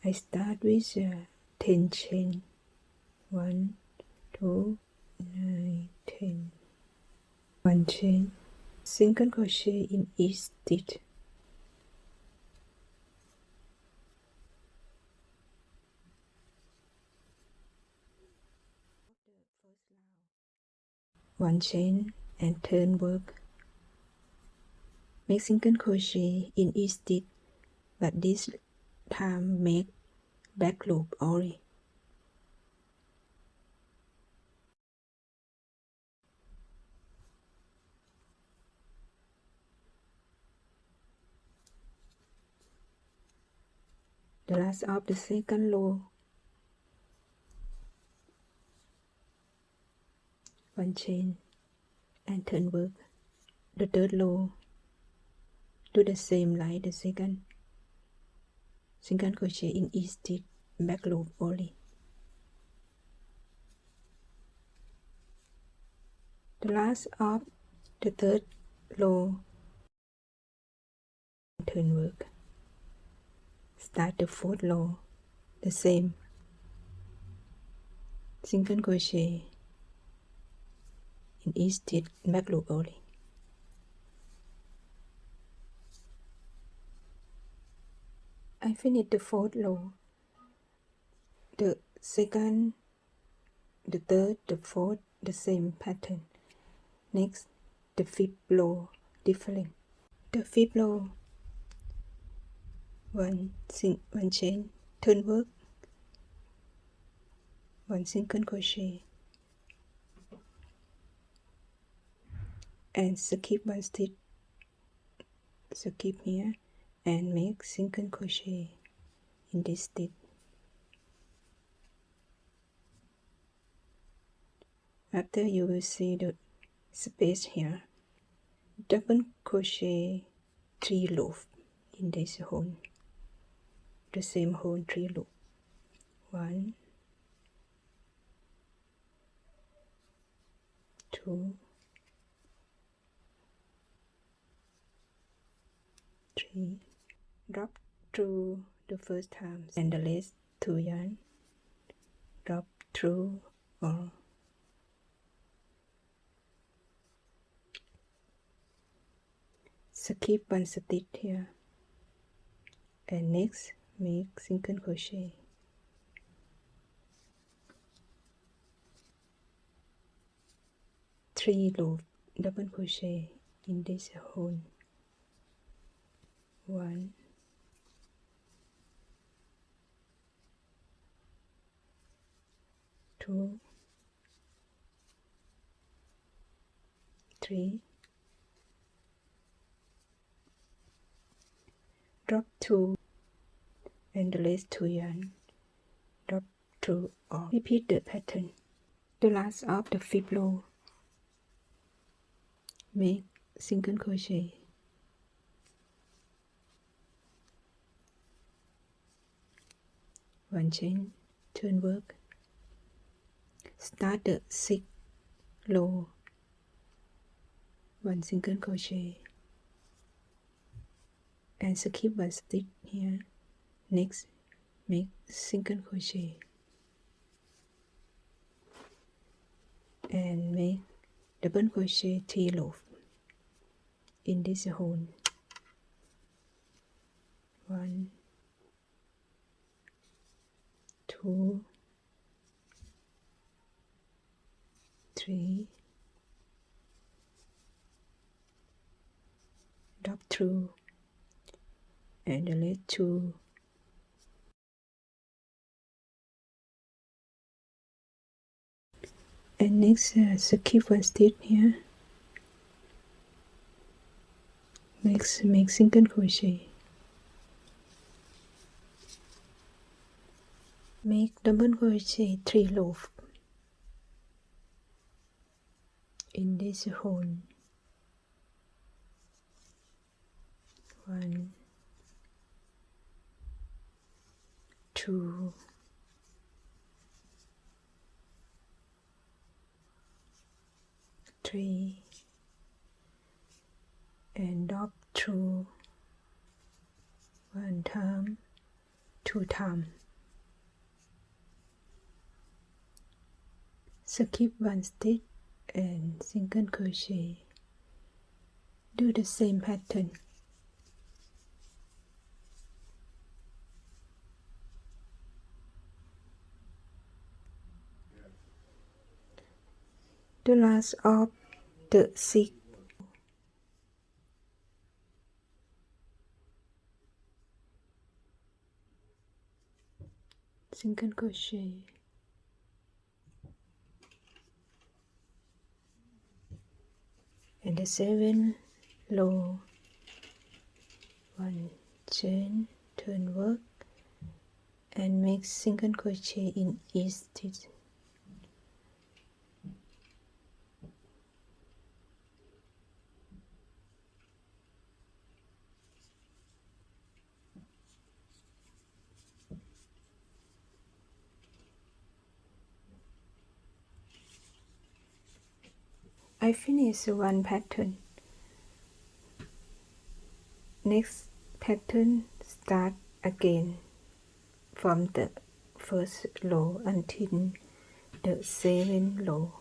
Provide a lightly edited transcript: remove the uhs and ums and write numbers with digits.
I start with 10 chain. 1, 2, 9, 10. 1 chain, single crochet in each stitch. One chain and turn work. Make single crochet in each stitch, but this time make back loop only. The last of the second row, one chain and turn work. The third row, do the same like the second, single crochet in each stitch, back loop only. The last of the third row, turn work. Start the fourth row, the same, single crochet in each stitch, back loop only. I finished the fourth row, the second, the third, the fourth, the same pattern. Next, the fifth row, different. The fifth row, one chain, turn work, one single crochet, and skip one stitch, skip here, and make single crochet in this stitch. After, you will see the space here. Double crochet 3 loops in this hole, the same hole, 3 loops. 1, 2, 3. Drop through the first time and the last 2 yarn. Drop through all. Skip one stitch here, and next make single crochet. Three loop double crochet in this hole. 1, 2, 3. Drop 2 and the last 2 yarn. Drop through all. Repeat the pattern. The last of the fifth row, make single crochet. One chain, turn work. Start the 6th row, one single crochet, and skip one stitch here. Next, make single crochet and make double crochet 3 loops in this hole. 1, 2, 3. Drop through and the last 2. And next, skip one stitch here. Next, make single crochet. Make double crochet 3 loops in this hole. 1, 2, 3, and drop through one time 2 times. Skip 1 stitch and single crochet. Do the same pattern. The last of the 6 single crochet, and the 7 row, 1 chain, turn work, and make single crochet in each stitch. I finished one pattern. Next pattern, start again from the first row until the 7th row.